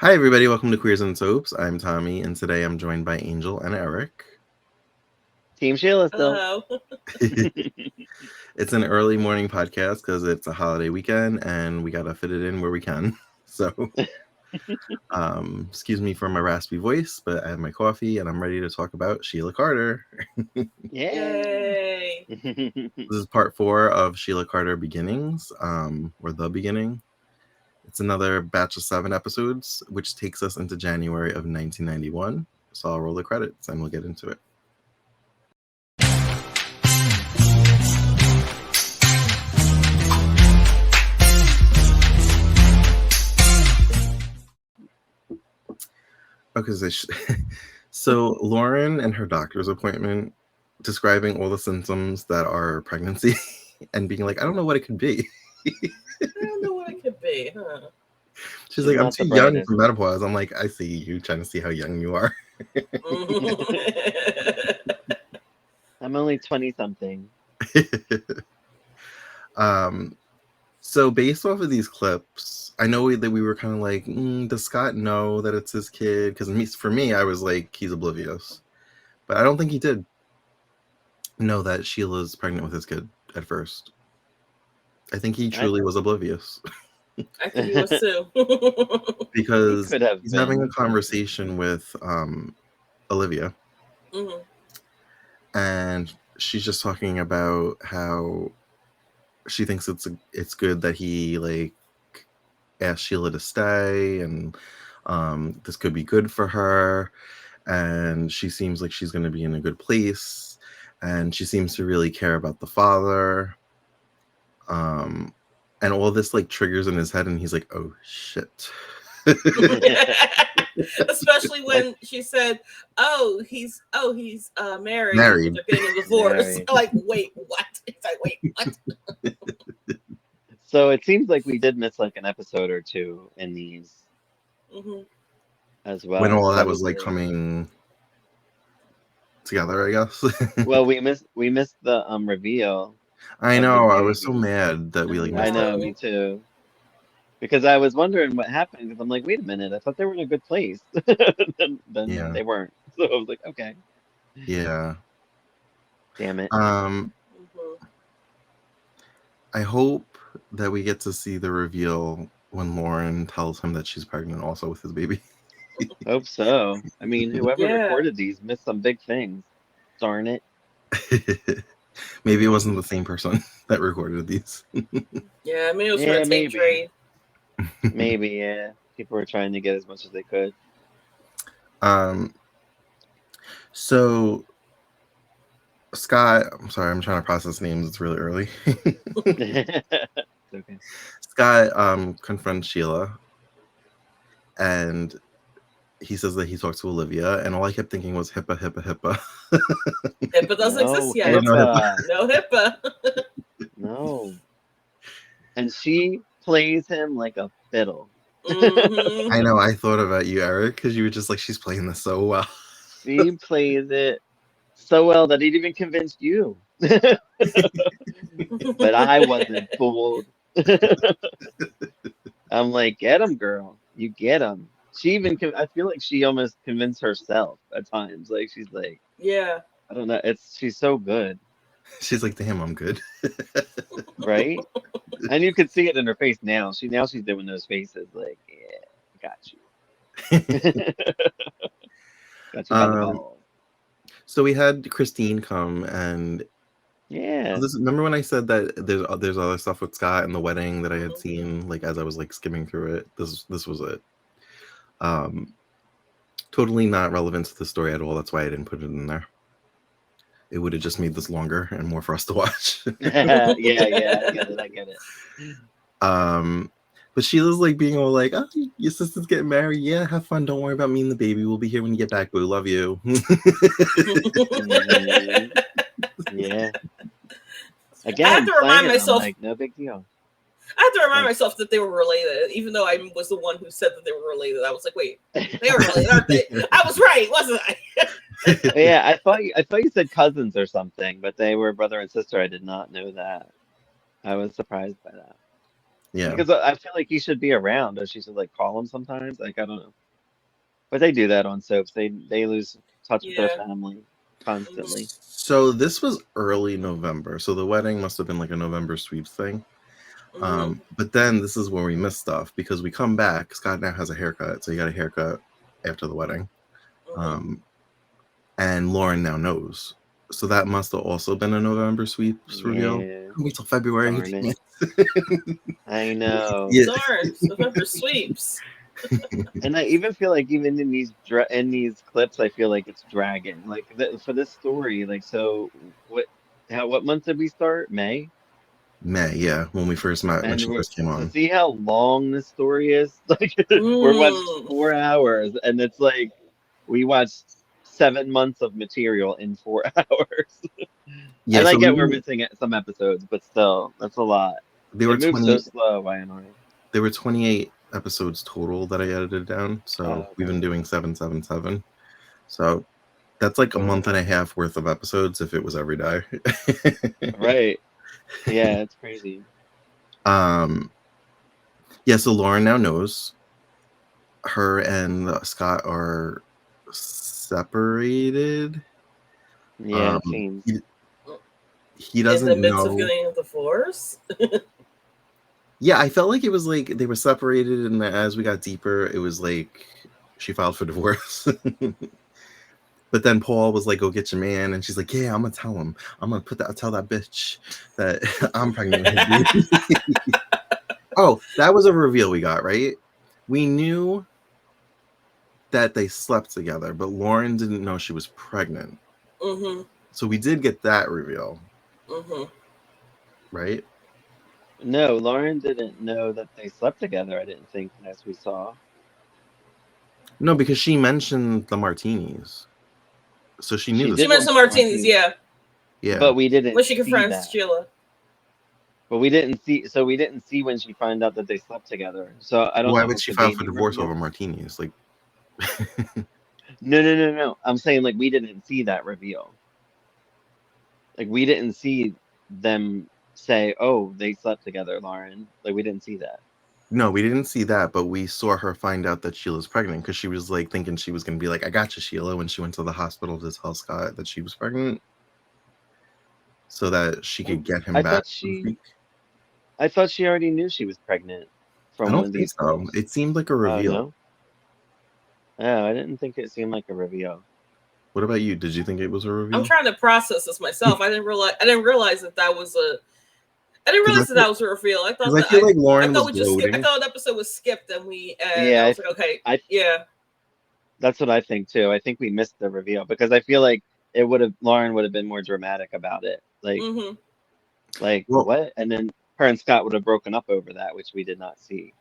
Hi, everybody. Welcome to Queers and Soaps. I'm Tommy, and today I'm joined by Angel and Eric. Team Sheila still. Hello. It's an early morning podcast because it's a holiday weekend, and we got to fit it in where we can. So, excuse me for my raspy voice, but I have my coffee, and I'm ready to talk about Sheila Carter. Yay. This is part 4 of Sheila Carter Beginnings, or The Beginning. It's another batch of 7 episodes, which takes us into January of 1991. So I'll roll the credits and we'll get into it. Okay, so Lauren and her doctor's appointment describing all the symptoms that are pregnancy and being like, I don't know what it could be. I don't know what it could be, huh? She's like, I'm too young for menopause. I'm like, I see you trying to see how young you are. I'm only 20-something. So based off of these clips, I know that we were kind of like, does Scott know that it's his kid? Because for me, I was like, he's oblivious. But I don't think he did know that Sheila's pregnant with his kid at first. I think he truly was oblivious. I think he was too. Because he's having a conversation with Olivia. Mm-hmm. And she's just talking about how she thinks it's good that he like asked Sheila to stay, and this could be good for her, and she seems like she's going to be in a good place, and she seems to really care about the father, and all this like triggers in his head, and he's like, oh shit. Especially when she said, he's married. They're getting a divorce. Like, wait, what? It's like, wait, what? So it seems like we did miss like an episode or two in these as well. When all of that was like coming together, I guess. Well, we missed the reveal. I know. I was so mad that we like. I know, me too. Because I was wondering what happened. Because I'm like, wait a minute, I thought they were in a good place. then they weren't. So I was like, okay. Yeah. Damn it. I hope that we get to see the reveal when Lauren tells him that she's pregnant also with his baby. Hope so. I mean, whoever recorded these missed some big things. Darn it. Maybe it wasn't the same person that recorded these. Yeah, I mean, it was for a tape trade. Maybe, yeah. People were trying to get as much as they could. So Scott, I'm sorry, I'm trying to process names. It's really early. Okay. Scott confronts Sheila, and he says that he talked to Olivia, and all I kept thinking was HIPAA, HIPAA, HIPAA. HIPAA doesn't exist yet. No HIPAA. No. And she plays him like a fiddle. I know. I thought about you, Eric, because you were just like, she's playing this so well. She plays it so well that it even convinced you. But I wasn't fooled. I'm like, get him, girl. You get him. She even, I feel like she almost convinced herself at times. Like, she's like, yeah. I don't know. She's so good. She's like, damn, I'm good. Right? And you could see it in her face now. She's doing those faces like, yeah, got you. Got you by the ball. So we had Christine come, and remember when I said that there's other stuff with Scott and the wedding that I had seen, like as I was like skimming through it. This was it. Totally not relevant to the story at all. That's why I didn't put it in there. It would have just made this longer and more for us to watch. Yeah, I get it. But Sheila's like being all like, oh, your sister's getting married. Yeah, have fun. Don't worry about me and the baby. We'll be here when you get back, boo. Love you. Yeah. Again, I have to remind myself. Like, no big deal. I have to remind myself that they were related, even though I was the one who said that they were related. I was like, wait, they were related, aren't they? I was right, wasn't I? Yeah, I thought you said cousins or something, but they were brother and sister. I did not know that. I was surprised by that. Yeah. Because I feel like he should be around, or she should like call him sometimes. Like I don't know, but they do that on soaps. They lose touch with their Yeah. family constantly. So this was early November. So the wedding must have been like a November sweeps thing. But then this is where we miss stuff because we come back. Scott now has a haircut, so he got a haircut after the wedding. And Lauren now knows. So that must have also been a November sweeps reveal. Wait till February. Darn it. I know. Yeah. Darn, November sweeps. And I even feel like even in these clips, I feel like it's dragging. Like for this story, like so, what month did we start? May. May, yeah, when we first met, when she first came on. So see how long this story is? Like we're watching 4 hours, and it's like we watched 7 months of material in 4 hours. Yeah, I get we're missing some episodes, but still, that's a lot. They were it moves so slow, YNR. There were 28 episodes total that I edited down, so we've been doing 777. So that's like a month and a half worth of episodes if it was every day. Right. Yeah, it's crazy. Yeah, so Lauren now knows her and Scott are separated. Yeah, it seems. He doesn't know. In the midst of getting a divorce? Yeah, I felt like it was like they were separated, and as we got deeper, it was like she filed for divorce. But then Paul was like, "Go get your man," and she's like, "Yeah, I'm gonna tell him. I'm gonna tell that bitch that I'm pregnant." Oh, that was a reveal we got, right? We knew that they slept together, but Lauren didn't know she was pregnant. So we did get that reveal, right? No, Lauren didn't know that they slept together. I didn't think, as we saw. No, because she mentioned the martinis. So she knew. She mentioned the martinis, yeah. Yeah. But we didn't. When she confronts Sheila. But we didn't see. So we didn't see when she found out that they slept together. So I don't know. Why would she file for divorce over martinis? Like. No. I'm saying like we didn't see that reveal. Like we didn't see them say, "Oh, they slept together, Lauren." Like we didn't see that. No, we didn't see that, but we saw her find out that Sheila's pregnant because she was like thinking she was gonna be like, "I got you, Sheila," when she went to the hospital to tell Scott that she was pregnant, so that she could get him back. I thought she already knew she was pregnant from one of these. So. It seemed like a reveal. No, I didn't think it seemed like a reveal. What about you? Did you think it was a reveal? I'm trying to process this myself. I didn't realize that was a. I didn't realize that was a reveal. I thought that, I feel like Lauren was gloating. I thought an episode was skipped, and we. Yeah, I was like, okay, yeah. That's what I think too. I think we missed the reveal because I feel like Lauren would have been more dramatic about it. Like, what? And then her and Scott would have broken up over that, which we did not see.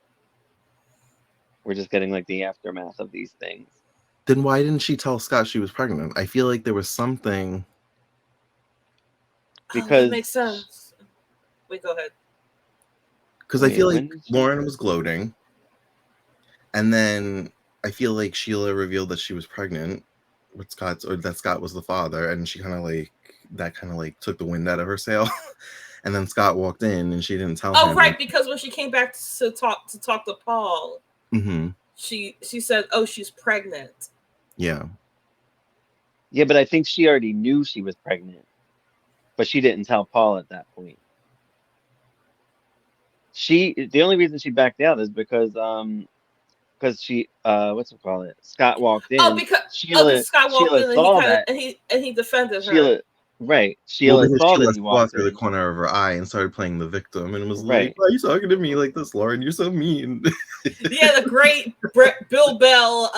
We're just getting like the aftermath of these things. Then why didn't she tell Scott she was pregnant? I feel like there was something. Because that makes sense. Wait, go ahead. Because I feel like Lauren was gloating, and then I feel like Sheila revealed that she was pregnant with Scott, or that Scott was the father, and she kind of took the wind out of her sail. And then Scott walked in, and she didn't tell him. Oh, right, because when she came back to talk to Paul, she said, "Oh, she's pregnant." Yeah. Yeah, but I think she already knew she was pregnant, but she didn't tell Paul at that point. The only reason she backed out is because she Scott walked in. Oh, because Scott walked in and he defended her. Right. Sheila saw that he walked through the corner of her eye and started playing the victim and was like, "Why are you talking to me like this, Lauren? You're so mean." Yeah, the great Bill Bell,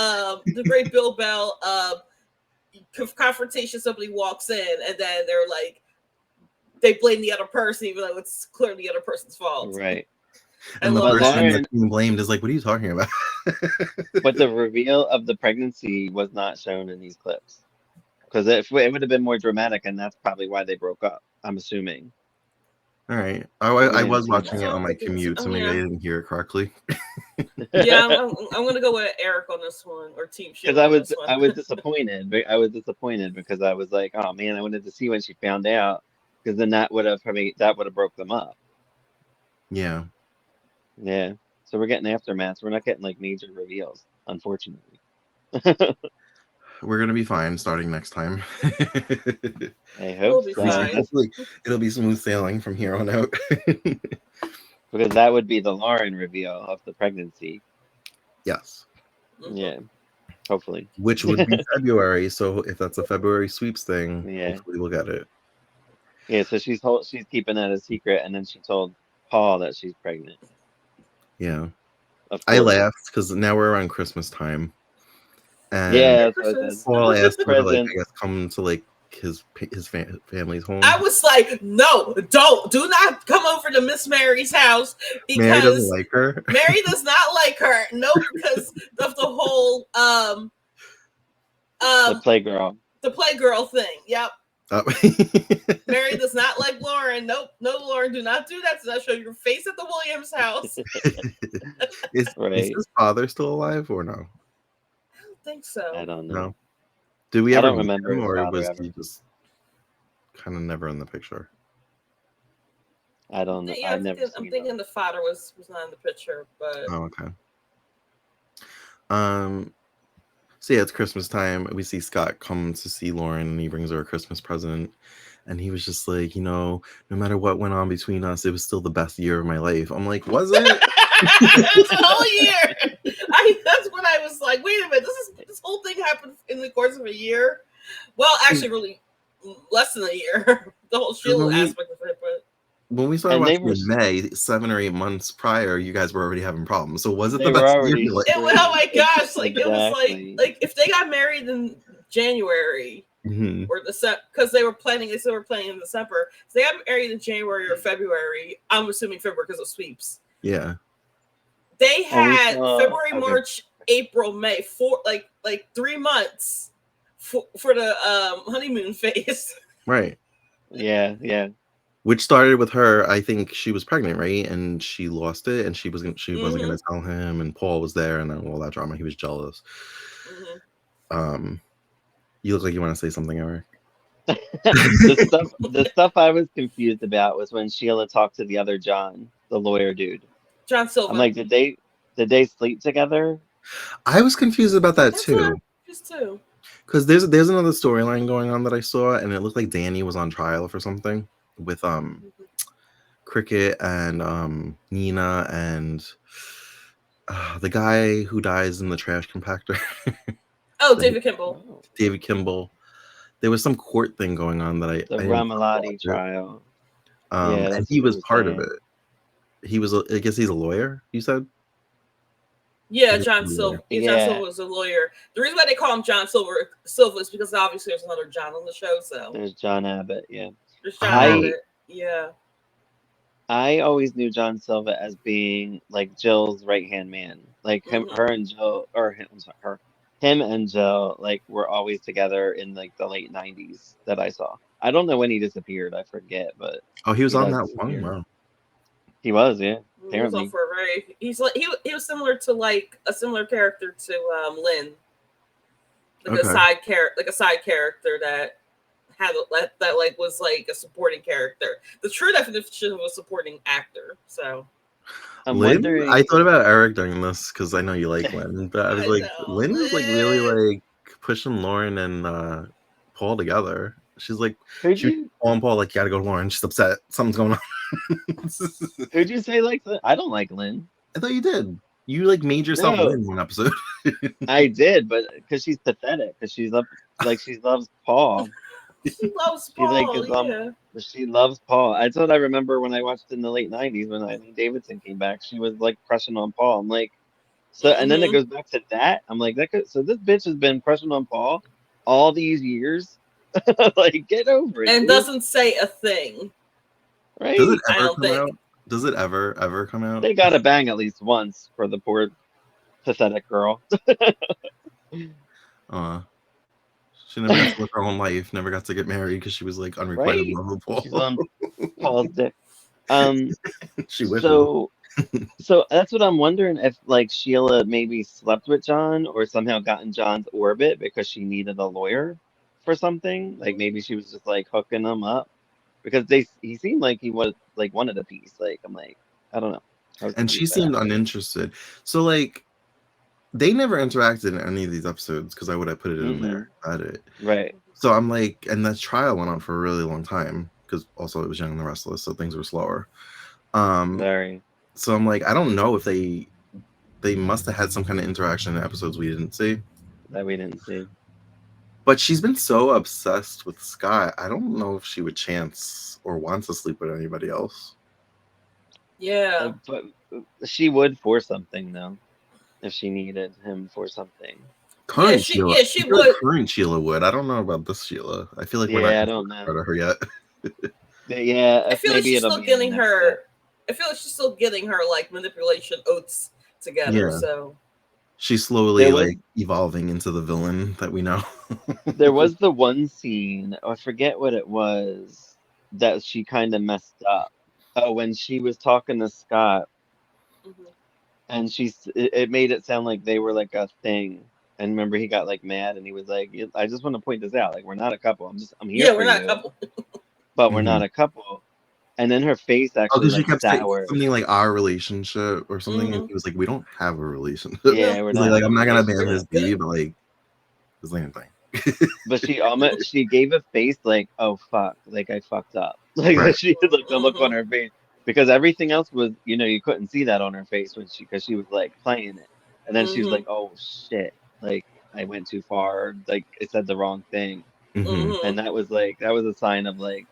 confrontation. Somebody walks in and then they're like, they blame the other person, even though it's clearly the other person's fault. Right. And the person that's being blamed is like, "What are you talking about?" But the reveal of the pregnancy was not shown in these clips. Because it would have been more dramatic, and that's probably why they broke up, I'm assuming. All right. I was watching it on my commute, so maybe I didn't hear it correctly. Yeah, I'm going to go with Eric on this one, or Team Sheila. Because I was disappointed. I was disappointed because I was like, oh man, I wanted to see when she found out, because then that would have broke them up. Yeah. Yeah. So we're getting aftermaths. We're not getting like major reveals, unfortunately. We're gonna be fine starting next time. I We'll hope be so. fine. Hopefully, it'll be smooth sailing from here on out. Because that would be the Lauren reveal of the pregnancy. Yes. Yeah. Hopefully. Which would be February. So if that's a February sweeps thing, Yeah. hopefully we'll get it. Yeah. So she's keeping that a secret, and then she told Paul that she's pregnant. Yeah. Of I course. laughed because now we're around Christmas time. And Yeah, that's what I said. Paul asked her to like, Present. I guess, come to like his family's home. I was like, no, do not come over to Miss Mary's house because Mary doesn't like her. Mary does not like her. No, because of the whole The Playgirl. the Playgirl thing. Yep. Oh. Mary does not like Lauren. Nope, no, Lauren, do not do that. Do not show your face at the Williams house. Is Right. his father still alive or no? I don't think so. I don't know. No. Did we I ever don't meet remember him, his or father was ever. he just kind of never in the picture? I don't know. Yeah, I've never I'm seen thinking him. the father was not in the picture, but Oh, okay. So yeah, it's Christmas time. We see Scott come to see Lauren, and he brings her a Christmas present. And he was just like, no matter what went on between us, it was still the best year of my life. I'm like, was it? It's a whole year. That's when I was like, wait a minute, this whole thing happened in the course of a year. Well, actually, really less than a year. The whole Sheila aspect of it, but when we started watching in May, 7 or 8 months prior, you guys were already having problems. So was it the best year? Oh my gosh! Like it was like if they got married in January or December, because they were planning in December. So they got married in January or February. I'm assuming February because of sweeps. Yeah. They had February, March, April, May, 3 months for the honeymoon phase. Right. Yeah. Which started with her. I think she was pregnant, right? And she lost it, and she wasn't going to tell him. And Paul was there, and all that drama. He was jealous. You look like you want to say something, Eric. The stuff I was confused about was when Sheila talked to the other John, the lawyer dude. John Silver. I'm like, did they sleep together? I was confused about that too. Just too. Because there's another storyline going on that I saw, and it looked like Danny was on trial for something with Cricket and Nina and the guy who dies in the trash compactor. Oh, David Kimball. David Kimball. There was some court thing going on that the Ramalati trial. And he was part of it. He was, I guess he's a lawyer, you said? Yeah, John Silver. John Silver was a lawyer. The reason why they call him John Silver is because obviously there's another John on the show. So there's John Abbott. Yeah. There's John Abbott. Yeah. I always knew John Silva as being like Jill's right-hand man. Like him and Jill, him and Jill, like were always together in like the late 90s that I saw. I don't know when he disappeared. I forget, but he was on that one. Wow. He was, yeah. He was on for a very. He was similar to like a similar character to Lynn, like a side character that had that like was like a supporting character. The true definition of a supporting actor. So. Lynn, I thought about Eric during this because I know you like Lynn, but I was like, Lynn was like really like pushing Lauren and Paul together. She's like, Paul like, you gotta go to Lauren. She's upset. Something's going on. Who'd you say like that? I don't like Lynn. I thought you did. You like made yourself Lynn in one episode. I did, but because she's pathetic. Because she loves Paul. She loves Paul. She loves Paul. That's what I remember when I watched in the late 90s when Eileen Davidson came back. She was like crushing on Paul. I'm like, and then it goes back to that. I'm like, so this bitch has been crushing on Paul all these years. Like, get over it. And dude. Doesn't say a thing. Right? Does it ever come out? Does it ever come out? They got to bang at least once for the poor pathetic girl. She never got to live her own life. Never got to get married because she was like unrequited love of Paul. She's on Paul's dick. She wishes. So that's what I'm wondering, if like Sheila maybe slept with John or somehow got in John's orbit because she needed a lawyer for something. Like maybe she was just like hooking him up because he seemed like he was like wanted a piece. Like I'm like, I don't know. And she seemed uninterested. So like, they never interacted in any of these episodes because I would have put it in there. At it. Right. So I'm like, and that trial went on for a really long time because also it was Young and the Restless, so things were slower. Very. So I'm like, I don't know if they must have had some kind of interaction in episodes we didn't see. That we didn't see. But she's been so obsessed with Scott. I don't know if she would chance or want to sleep with anybody else. Yeah. But she would for something though, if she needed him for something. Current Sheila would. Current Sheila would. I don't know about this Sheila. I feel like we're not I don't know about her yet. Yeah, I feel like she's still getting her. I feel like she's still getting her like manipulation oats together. Yeah. So she's slowly like evolving into the villain that we know. There was the one scene, I forget what it was, that she kind of messed up. Oh, when she was talking to Scott, and it made it sound like they were like a thing. And remember, he got like mad, and he was like, "I just want to point this out. Like, we're not a couple. I'm here. Yeah, we're not a couple, but we're not a couple." And then her face actually she kept saying something like our relationship or something, and he was like, "We don't have a relationship." Yeah, we're not. Like, I'm not gonna ban this B, but like, it's like a thing. But she gave a face like, "Oh fuck, like I fucked up." Like she had like the look on her face. Because everything else was, you couldn't see that on her face because she was like playing it, and then she was like, "Oh shit, like I went too far, like it said the wrong thing," and that was a sign of like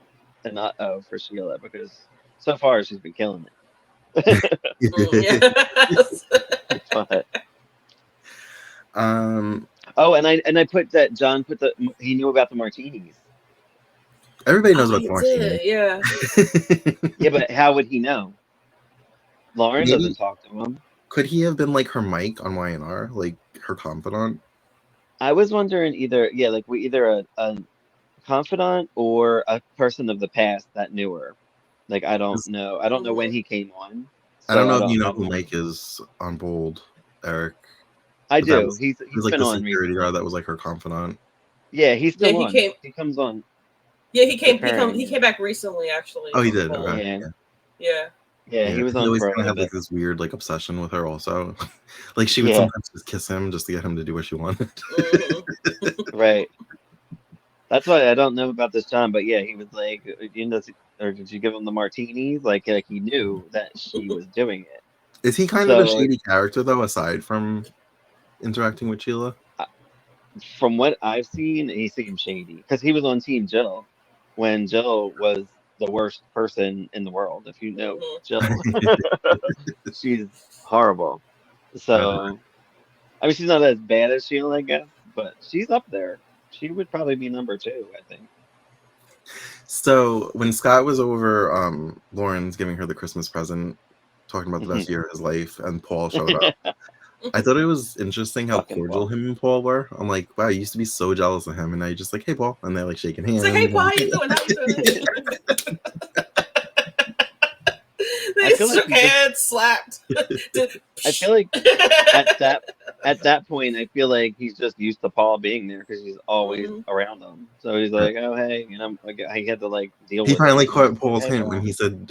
an uh-oh for Sheila, because so far she's been killing it. But, oh, and I put that John he knew about the martinis. Everybody knows about the martinis. Yeah. Yeah, but how would he know? Lauren doesn't talk to him. Could he have been like her Mike on YNR, like her confidant? I was wondering either a confidant or a person of the past that knew her. Like, I don't know. I don't know when he came on. So I don't know if you know who Mike is on Bold, Eric. I do. He's like been the on security guard that was like her confidant. Yeah, he's still on. He comes on. Yeah, he came back recently, actually. Oh, he did. Okay. Yeah. Yeah, he was on. He always kind of had like this weird like obsession with her. Also, like she would sometimes just kiss him just to get him to do what she wanted. Right. That's why I don't know about this John, but yeah, he was like, or did you give him the martinis? Like he knew that she was doing it. Is he kind of a shady character though, aside from interacting with Sheila? From what I've seen, he seems shady because he was on Team Jill when Jill was the worst person in the world. If you know Jill, she's horrible. So, I mean, she's not as bad as Sheila, I guess, but she's up there. She would probably be number 2, I think. So when Scott was over, Lauren's giving her the Christmas present, talking about the best year of his life, and Paul showed up. I thought it was interesting how cordial him and Paul were. I'm like, wow, you used to be so jealous of him, and now you're just like, hey, Paul, and they're like shaking hands. It's like, hey, Paul, how you doing? How you doing? They shook hands, slapped. I feel like at that point, I feel like he's just used to Paul being there because he's always around him. So he's like, oh hey, I had to like deal with. He finally caught Paul's hint when he said,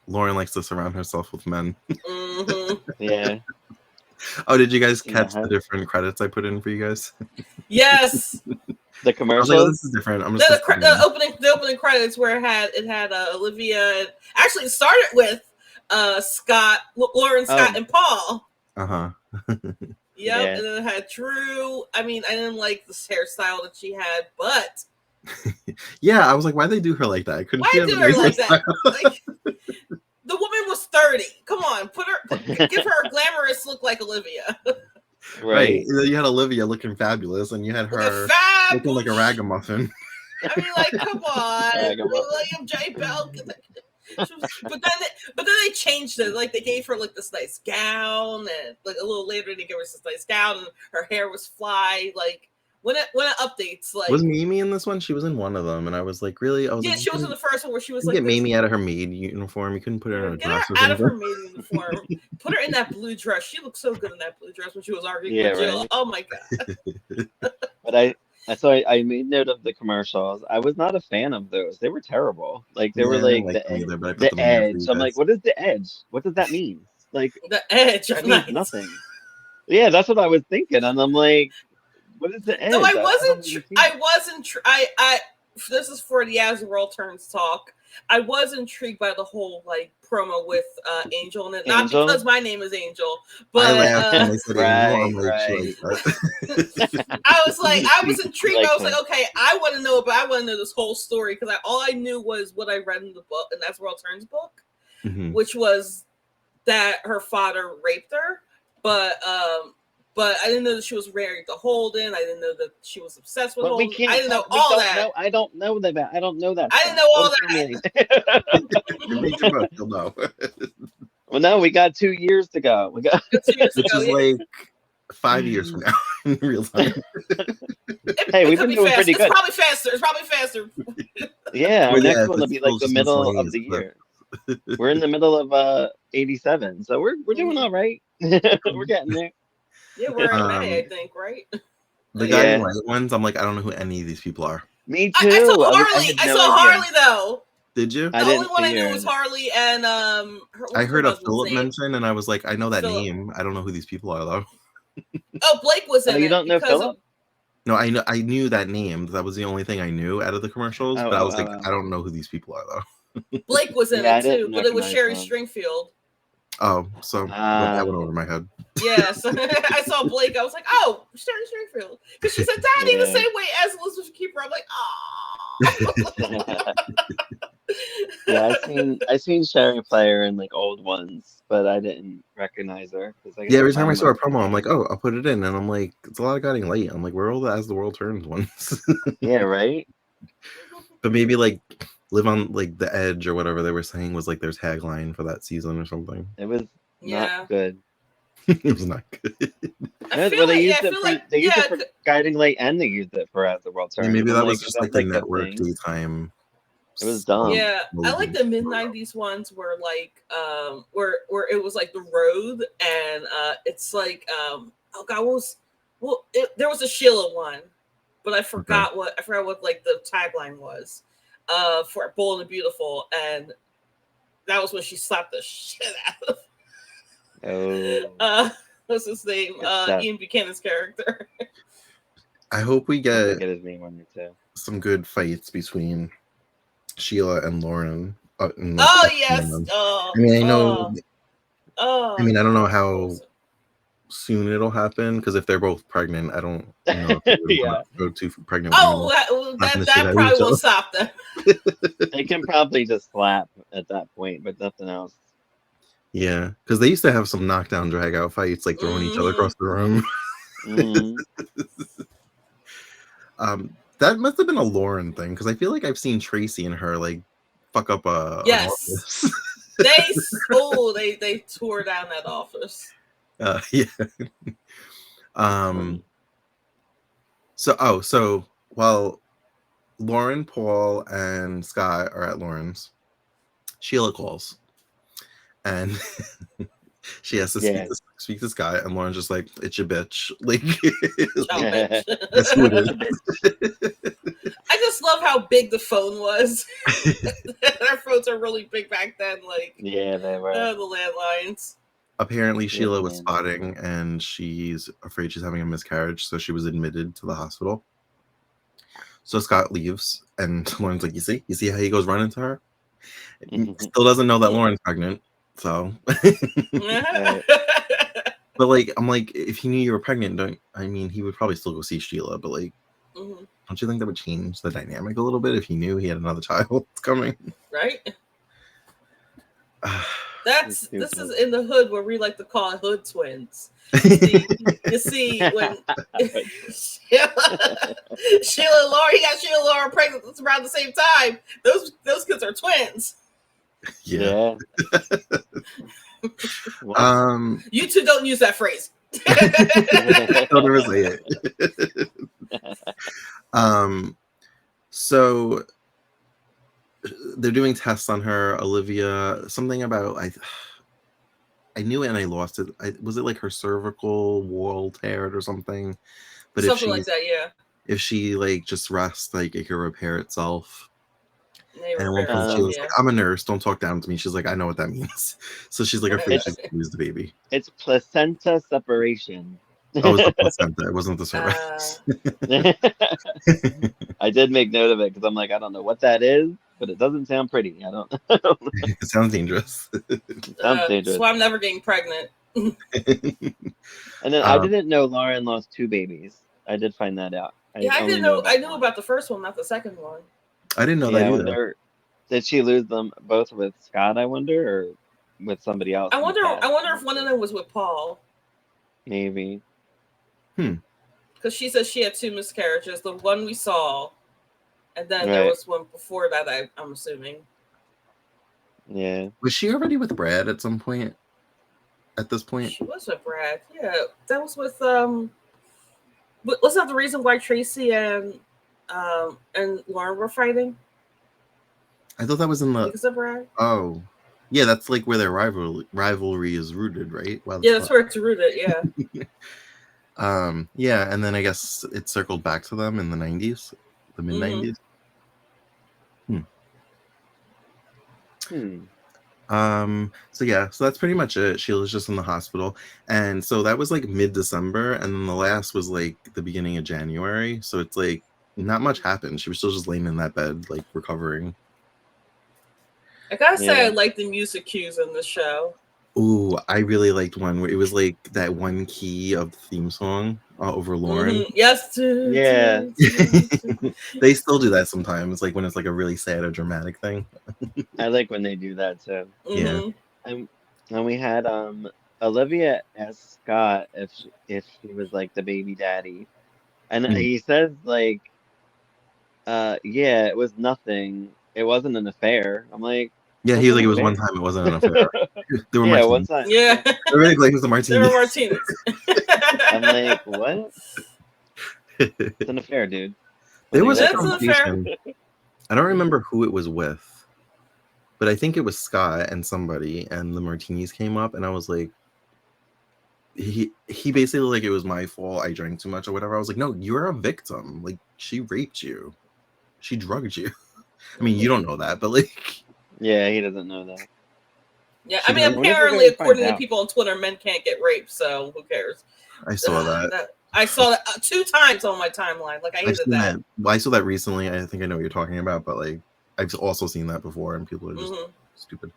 Lauren likes to surround herself with men. Yeah. Oh, did you guys catch the different credits I put in for you guys? Yes. The commercial. Like, this is different. I'm just the opening credits where it had Olivia. Actually, it started with Scott, Lauren, Scott, and Paul. Yep, and then it had Drew. I mean, I didn't like this hairstyle that she had, but yeah, I was like, why they do her like that? Why do her like that? Like, the woman was 30. Come on, give her a glamorous look like Olivia. Right. You had Olivia looking fabulous, and you had her looking like a ragamuffin. I mean, like, come on, William J. Bell. But then they changed it. Like, they gave her like this nice gown, and like a little later they gave her this nice gown, and her hair was fly. Like, when it updates, like, was Mimi in this one? She was in one of them, and I was like, really? I was like, she was in the first one where she was like, get Mimi out of her maid uniform. You couldn't put her in a dress. Get her out of her maid uniform. Put her in that blue dress. She looked so good in that blue dress when she was arguing with Jill. Right. Oh my god! But I I made note of the commercials. I was not a fan of those. They were terrible. Like they Yeah, were I didn't like like them either, but I put the them in there for edge. you I'm like, guys. what is the edge? What does that mean? Like The edge that of means night. nothing. Yeah, that's what I was thinking, and I'm like, what is the edge? No, I don't wasn't. even see I it. wasn't. This is for the As the World Turns talk. I was intrigued by the whole like promo with Angel in it, not Angel? because my name is Angel, I but laughed when they said Angel. I'm like, she right. likes that. I was intrigued. Like I was like, okay, I want to know, but I want to know this whole story because all I knew was what I read in the book, and that's World Turns book, which was that her father raped her, but I didn't know that she was married to Holden. I didn't know that she was obsessed with Holden. I didn't know all that. I don't know that. I don't know that. I didn't know all that. Read your book, you'll know. Well, no, we got 2 years to go. We got 2 years Which ago, is like 5 years from now in real time. Hey, we've been doing pretty good. It's probably faster. It's probably faster. Yeah, our Well, next yeah, one will it's be like still the just middle of miscellaneous, the but- year. We're in the middle of 87, so we're doing all right. We're getting there. Yeah, we're in May, I think, right? The guiding light ones, I'm like, I don't know who any of these people are. Me too. I saw Harley. had I no saw idea. Harley though. Did you? The only one I knew was Harley and I heard a Philip mention, and I was like, I know that name. I don't know who these people are though. Oh, Blake was in it. You don't know Philip? No, I knew that name. That was the only thing I knew out of the commercials. But I was like, I don't know who these people are though. Blake was in it too, but it was Sherry Stringfield. Oh, so that went over my head. Yeah, so I saw Blake. I was like, oh, Sherry Stringfield. Because she said, Daddy, the same way as Elizabeth Keeper. I'm like, oh. Yeah, I seen Sherry play her in like old ones, but I didn't recognize her. Yeah, every time I saw a promo, I'm like, oh, I'll put it in. And I'm like, it's a lot of Guiding Light. I'm like, where are all the As the World Turns ones? Yeah, right? But maybe like Live on like the Edge or whatever they were saying was like their tagline for that season or something. It was not good. It was not good. They used it for Guiding Light, and they used it for As the World Turns. Yeah, maybe that was just like the network daytime. It was dumb. Yeah, I like the mid-90s ones where like where it was like the road, and it's like oh god, there was a Sheila one, but I forgot what like the tagline was for Bold and Beautiful, and that was when she slapped the shit out of what's his name? Ian Buchanan's character. I hope we get his name on it too. Some good fights between Sheila and Lauren. Yes. I mean, I know. I mean, I don't know how soon it'll happen because if they're both pregnant, I don't know if they would go to pregnant. That probably won't stop them. They can probably just slap at that point, but nothing else. Yeah, because they used to have some knockdown, drag out fights, like throwing each other across the room. That must have been a Lauren thing because I feel like I've seen Tracy and her like fuck up a. Yes. They tore down that office. Yeah. So while Lauren, Paul, and Scott are at Lauren's, Sheila calls, and she has to speak to Scott, and Lauren's just like, "It's your bitch." Like, that's who it is. I just love how big the phone was. Our phones are really big back then. Like, yeah, they were the landlines. Apparently, Sheila was spotting, and she's afraid she's having a miscarriage, so she was admitted to the hospital. So Scott leaves, and Lauren's like, "You see how he goes running to her? Still doesn't know that Lauren's pregnant." So, but like, I'm like, if he knew you were pregnant, he would probably still go see Sheila, but like, don't you think that would change the dynamic a little bit if he knew he had another child coming? Right. This is in the hood where we like to call it hood twins. You see when Sheila and Laura, he got Sheila and Laura pregnant around the same time. Those kids are twins. Yeah. You two don't use that phrase. Don't ever say it. So they're doing tests on her. Olivia, something about I knew it and I lost it. Was it like her cervical wall teared or something? But something like that, yeah. if she like just rests, like it could repair itself. And at one point, she was yeah. like, "I'm a nurse. Don't talk down to me." She's like, "I know what that means." So she's like afraid she's gonna lose the baby. It's placenta separation. Oh, it's the placenta. It wasn't the cervix. I did make note of it because I'm like, I don't know what that is, but it doesn't sound pretty. I don't know. It sounds dangerous. It sounds dangerous. So I'm never getting pregnant. And then I didn't know Lauren lost 2 babies. I did find that out. I didn't know. I knew about the first one, not the second one. I didn't know that either. Wonder, did she lose them both with Scott? I wonder, or with somebody else? I wonder if one of them was with Paul. Maybe. Because she said she had 2 miscarriages. The one we saw, and then there was one before that. I'm assuming. Yeah. Was she already with Brad at some point? At this point, she was with Brad. Yeah, that was with was that the reason why Tracy and Lauren were fighting? I thought that was in the because of Brad. Oh, yeah, that's like where their rivalry is rooted, right? Well, yeah, that's where it's rooted. Yeah. Yeah, and then I guess it circled back to them in the 90s, the mid 90s. So yeah, so that's pretty much it. Sheila's just in the hospital, and so that was like mid-December, and then the last was like the beginning of January. So it's like not much happened. She was still just laying in that bed, like recovering. I gotta say, I like the music cues in the show. Ooh, I really liked one where it was like that one key of the theme song over Lauren. Yes, yeah. They still do that sometimes, like when it's like a really sad or dramatic thing. I like when they do that too. Yeah. And we had Olivia asked Scott if he was like the baby daddy, and he says like, yeah, it was nothing. It wasn't an affair. I'm like. Yeah, he was like, it was one time, it wasn't an affair. There were martinis. One time. Yeah. They were like, it was the martinis. There were martinis. I'm like, what? It's an affair, dude. There was a conversation. I don't remember who it was with, but I think it was Scott and somebody, and the martinis came up, and I was like, he basically like, it was my fault, I drank too much or whatever. I was like, no, you're a victim. Like, she raped you. She drugged you. I mean, you don't know that, but like... Yeah, he doesn't know that. Yeah, I mean, apparently, according to people on Twitter, men can't get raped, so who cares? I saw that. I saw that 2 times on my timeline. Like, I hated that. Well, I saw that recently. I think I know what you're talking about, but like, I've also seen that before, and people are just stupid.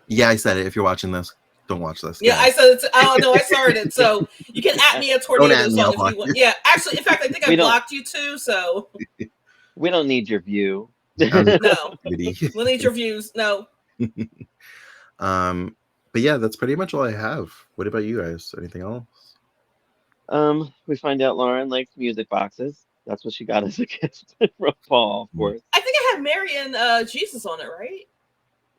Yeah, I said it. If you're watching this, don't watch this. Yeah, I said it. Oh no, I started it. So you can at me at Tornado Song if you want. Yeah, actually, in fact, I think I blocked you too. So we don't need your view. No, we'll need your views. No. But yeah, that's pretty much all I have. What about you guys? Anything else? We find out Lauren likes music boxes. That's what she got as a gift from Paul, of course. I think I had Mary and Jesus on it, right?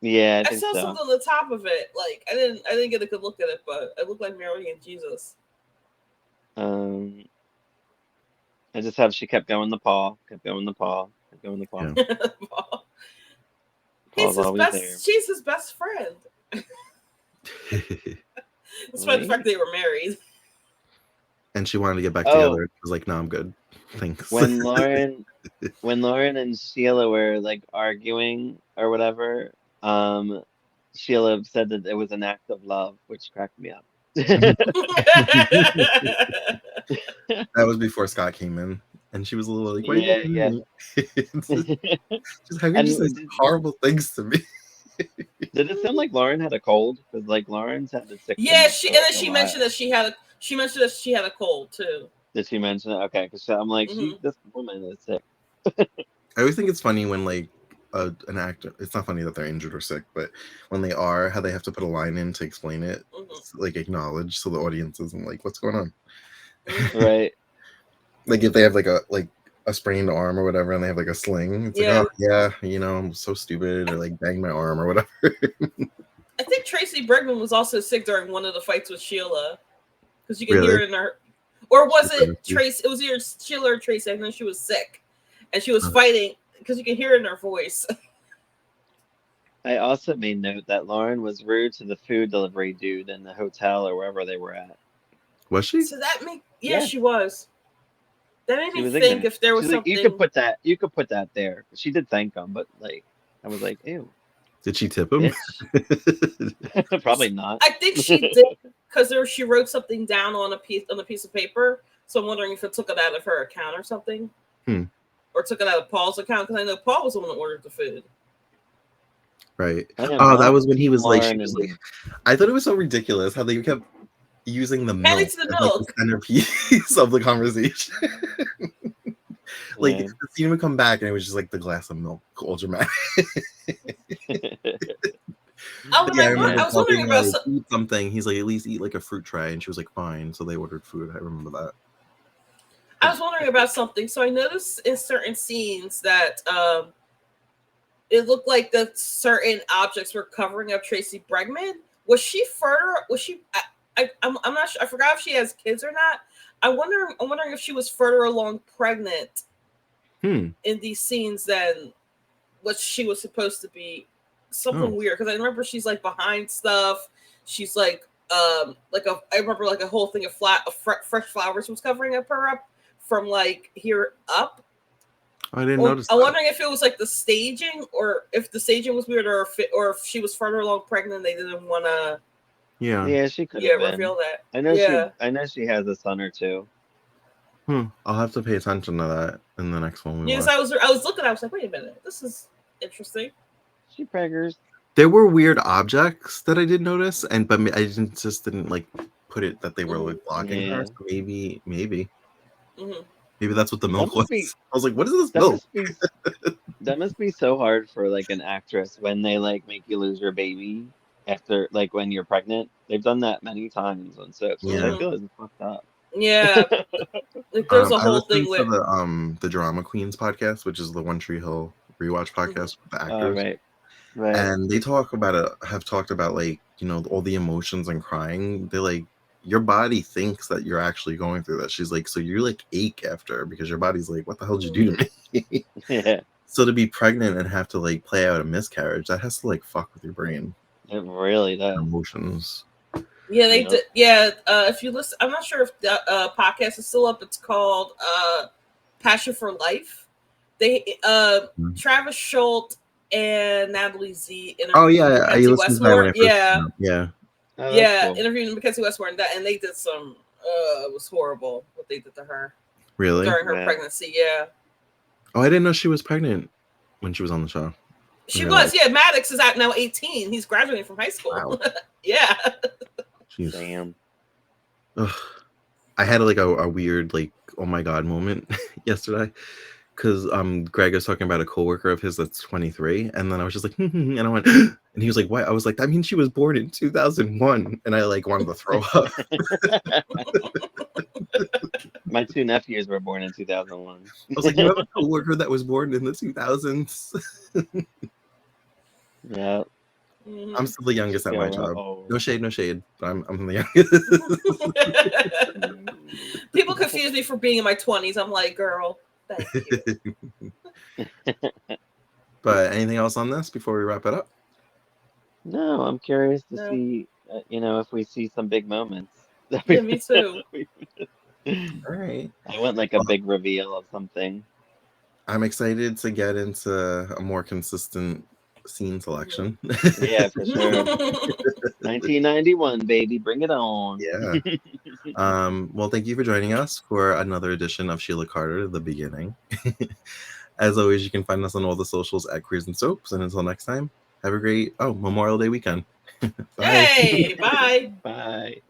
Yeah, I saw something on the top of it. Like I didn't get a good look at it, but it looked like Mary and Jesus. I just have she kept going to Paul, kept going to Paul. Yeah. She's his best friend. Despite the fact they were married. And she wanted to get back together. She was like, no, I'm good. Thanks. When Lauren and Sheila were like arguing or whatever, Sheila said that it was an act of love, which cracked me up. That was before Scott came in. And she was a little like, wait, yeah. Just how you just say horrible things to me. Did it sound like Lauren had a cold? Because like Lauren's had the sick. Yeah, she mentioned that she had a cold too. Did she mention it? Okay, because I'm like, this woman is sick. I always think it's funny when like an actor. It's not funny that they're injured or sick, but when they are, how they have to put a line in to explain it, like acknowledge, so the audience isn't like, what's going on? Right. Like if they have like a sprained arm or whatever, and they have like a sling, it's like, oh yeah, you know, I'm so stupid, or like bang my arm or whatever. I think Tracy Bregman was also sick during one of the fights with Sheila, because you can hear it in her. Or was it Tracy? It was either Sheila or Tracy. I know she was sick, and she was fighting because you can hear it in her voice. I also made note that Lauren was rude to the food delivery dude in the hotel or wherever they were at. Was she? So that made she was. That made me think if there was something. You could put that there. She did thank him, but like I was like, ew. Did she tip him? Probably not. I think she did because she wrote something down on a piece of paper. So I'm wondering if it took it out of her account or something, or took it out of Paul's account, because I know Paul was the one that ordered the food. Right. Oh, that was when he was like, I thought it was so ridiculous how they kept using the milk as like the centerpiece of the conversation. Like the scene would come back and it was just like the glass of milk, all dramatic. I was wondering about something. He's like, at least eat like a fruit tray, and she was like, fine. So they ordered food. I remember that. I was wondering about something. So I noticed in certain scenes that it looked like that certain objects were covering up Tracy Bregman. Was she further? Was she? I'm not sure. I forgot if she has kids or not. I'm wondering if she was further along pregnant in these scenes than what she was supposed to be. Something weird, because I remember she's like behind stuff. She's like I remember like a whole thing of fresh flowers was covering up her up from like here up. I didn't notice. I'm wondering if it was like the staging, or if the staging was weird, or if she was further along pregnant. They didn't want to. Yeah, she could have reveal that. I know she has a son or two. I'll have to pay attention to that in the next one. Because I was looking. I was like, wait a minute, this is interesting. She preggers. There were weird objects that I did notice, but I didn't like put it that they were like blocking her. So maybe. Maybe that's what the milk was. I was like, what is this milk? That must be so hard for like an actress when they like make you lose your baby after like when you're pregnant. They've done that many times on soaps. Yeah. I feel it's fucked up. Yeah. Like there's a whole thing with the Drama Queens podcast, which is the One Tree Hill rewatch podcast with the actors. Right. And they talked about like, you know, all the emotions and crying. They're like, your body thinks that you're actually going through that. She's like, so you like ache after, because your body's like, what the hell did you do to me? Yeah. So to be pregnant and have to like play out a miscarriage, that has to like fuck with your brain. It really does. Emotions. Yeah, they did. Yeah, if you listen, I'm not sure if the podcast is still up. It's called Passion for Life. They Travis Schultz and Natalie Z. Oh yeah, I listened to that when I first yeah. Oh, cool. Interviewing Mackenzie Westmore and they did some. It was horrible what they did to her. Really? During her pregnancy, yeah. Oh, I didn't know she was pregnant when she was on the show. She was, yeah. Maddox is out now 18. He's graduating from high school. Wow. Yeah. Jeez. Damn. Ugh. I had like a weird like oh my god moment yesterday, because Greg was talking about a coworker of his that's 23, and then I was just like and I went and he was like, what? I was like, that means she was born in 2001, and I like wanted to throw up. My two nephews were born in 2001. I was like, you have a coworker that was born in the 2000s. Yeah. I'm still the youngest at my job. No shade, but I'm the youngest. People confuse me for being in my 20s. I'm like, girl, thank you. But anything else on this before we wrap it up? No, I'm curious to see, if we see some big moments. Yeah, me too. All right. I want like a big reveal of something. I'm excited to get into a more consistent scene selection. Yeah, for sure. 1991, baby, bring it on. Yeah. Well, thank you for joining us for another edition of Sheila Carter, The Beginning. As always, you can find us on all the socials at Queers and Soaps. And until next time, have a great Memorial Day weekend. Bye. Hey, bye. Bye.